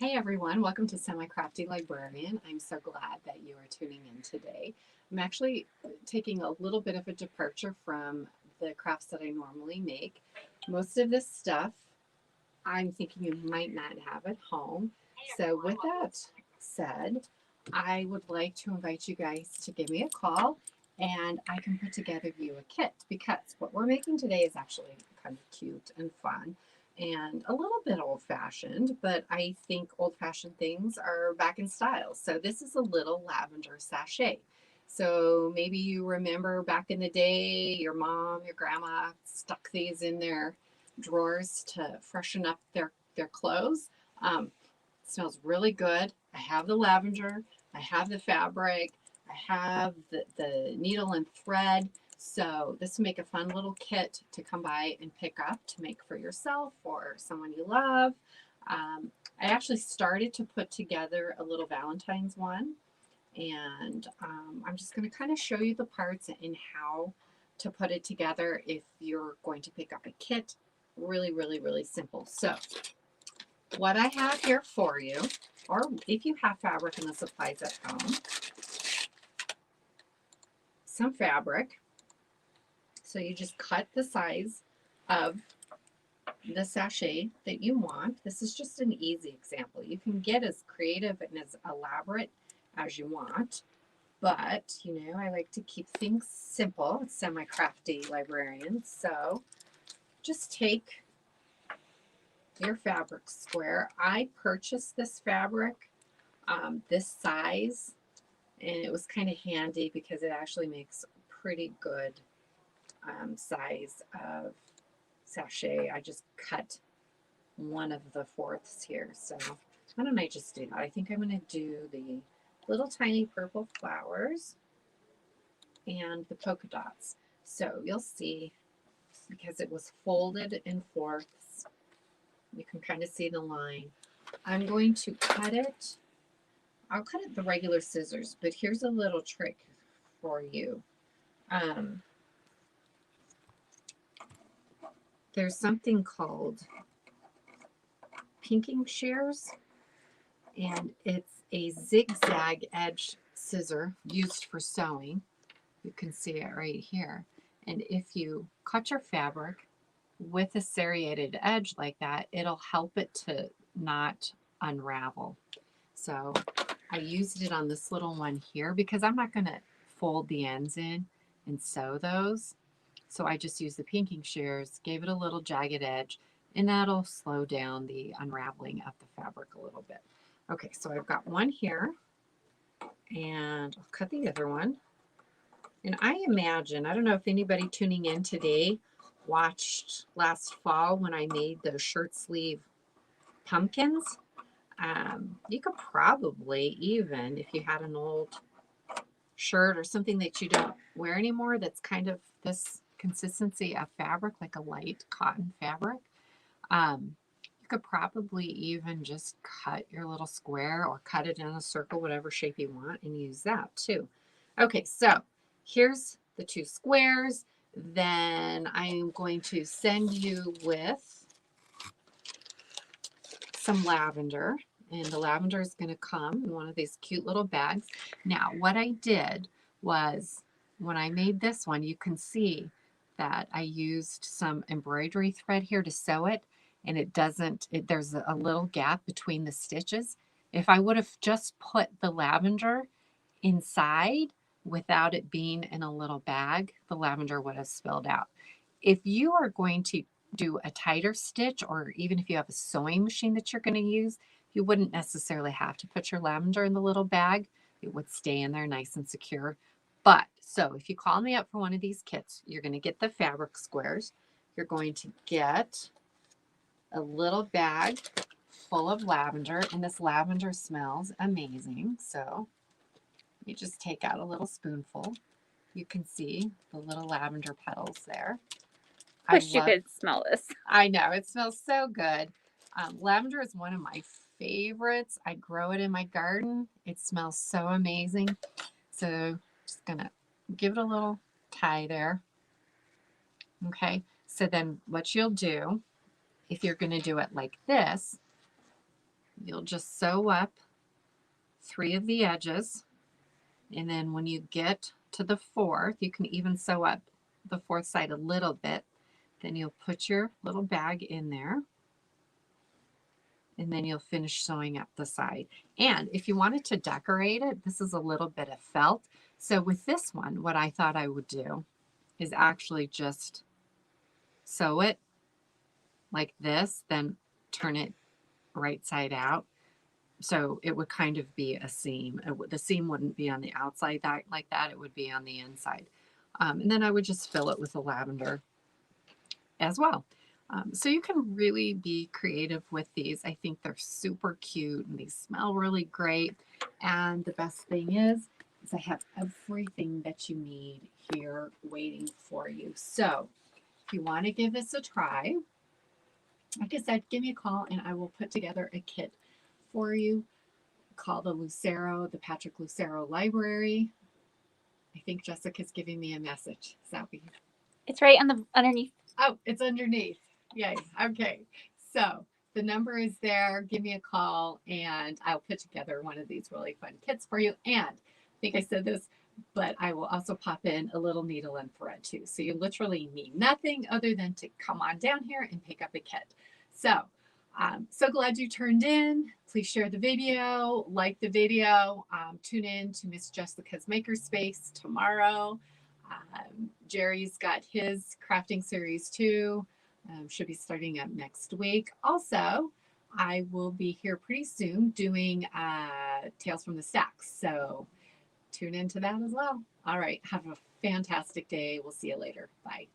Hey everyone, welcome to Semi-Crafty Librarian. I'm so glad that you are tuning in today. I'm actually taking a little bit of a departure from the crafts that I normally make. Most of this stuff I'm thinking you might not have at home. So with that said, I would like to invite you guys to give me a call and I can put together you a kit because what we're making today is actually kind of cute and fun and a little bit old fashioned, but I think old fashioned things are back in style. So this is a little lavender sachet. So maybe you remember back in the day, your mom, your grandma stuck these in their drawers to freshen up their clothes. It smells really good. I have the lavender, I have the fabric, I have the needle and thread. So this will make a fun little kit to come by and pick up to make for yourself or someone you love. I actually started to put together a little Valentine's one, and I'm just going to kind of show you the parts and how to put it together if you're going to pick up a kit. Really, really, really simple. So what I have here for you, or if you have fabric and the supplies at home, some fabric. So you just cut the size of the sachet that you want. This is just an easy example. You can get as creative and as elaborate as you want, but you know, I like to keep things simple. It's Semi-Crafty Librarian. So just take your fabric square. I purchased this fabric this size, and it was kind of handy because it actually makes pretty good size of sachet. I just cut one of the fourths here. So why don't I just do that? I think I'm going to do the little tiny purple flowers and the polka dots. So you'll see, because it was folded in fourths, you can kind of see the line. I'm going to cut it. I'll cut it the regular scissors, but here's a little trick for you. There's something called pinking shears, and it's a zigzag edge scissor used for sewing. You can see it right here. And if you cut your fabric with a serrated edge like that, it'll help it to not unravel. So I used it on this little one here because I'm not going to fold the ends in and sew those. So I just used the pinking shears, gave it a little jagged edge, and that'll slow down the unraveling of the fabric a little bit. Okay, so I've got one here, and I'll cut the other one. And I imagine, I don't know if anybody tuning in today watched last fall when I made those shirt sleeve pumpkins. You could probably, even if you had an old shirt or something that you don't wear anymore that's kind of this consistency of fabric, like a light cotton fabric, you could probably even just cut your little square or cut it in a circle, whatever shape you want, and use that too. Okay, so here's the two squares. Then I'm going to send you with some lavender, and the lavender is going to come in one of these cute little bags. Now, what I did was when I made this one, you can see that I used some embroidery thread here to sew it, and it doesn't, there's a little gap between the stitches. If I would have just put the lavender inside without it being in a little bag, the lavender would have spilled out. If you are going to do a tighter stitch, or even if you have a sewing machine that you're going to use, you wouldn't necessarily have to put your lavender in the little bag. It would stay in there nice and secure. But so if you call me up for one of these kits, you're going to get the fabric squares. You're going to get a little bag full of lavender, and this lavender smells amazing. So you just take out a little spoonful. You can see the little lavender petals there. Wish you could smell this. I know, it smells so good. Lavender is one of my favorites. I grow it in my garden. It smells so amazing. So just gonna give it a little tie there. Okay, so then what you'll do, if you're gonna do it like this, You'll just sew up 3 of the edges. And then when you get to the 4th, you can even sew up the 4th side a little bit. Then you'll put your little bag in there. And then you'll finish sewing up the side. And if you wanted to decorate it, this is a little bit of felt. So with this one, what I thought I would do is actually just sew it like this, then turn it right side out. So it would kind of be a seam. The seam wouldn't be on the outside like that. It would be on the inside. And then I would just fill it with the lavender as well. So you can really be creative with these. I think they're super cute and they smell really great. And the best thing is I have everything that you need here waiting for you. So if you want to give this a try, like I said, give me a call and I will put together a kit for you. Call the Patrick Lucero Library. I think Jessica's giving me a message. Is that what you... It's right on the underneath. Oh, it's underneath. Yay. Okay. So the number is there. Give me a call and I'll put together one of these really fun kits for you. And I think I said this, but I will also pop in a little needle and thread too. So you literally need nothing other than to come on down here and pick up a kit. So I'm so glad you turned in. Please share the video, like the video, tune in to Miss Jessica's Makerspace tomorrow. Jerry's got his crafting series too. Should be starting up next week. Also, I will be here pretty soon doing Tales from the Stacks. So tune into that as well. All right. Have a fantastic day. We'll see you later. Bye.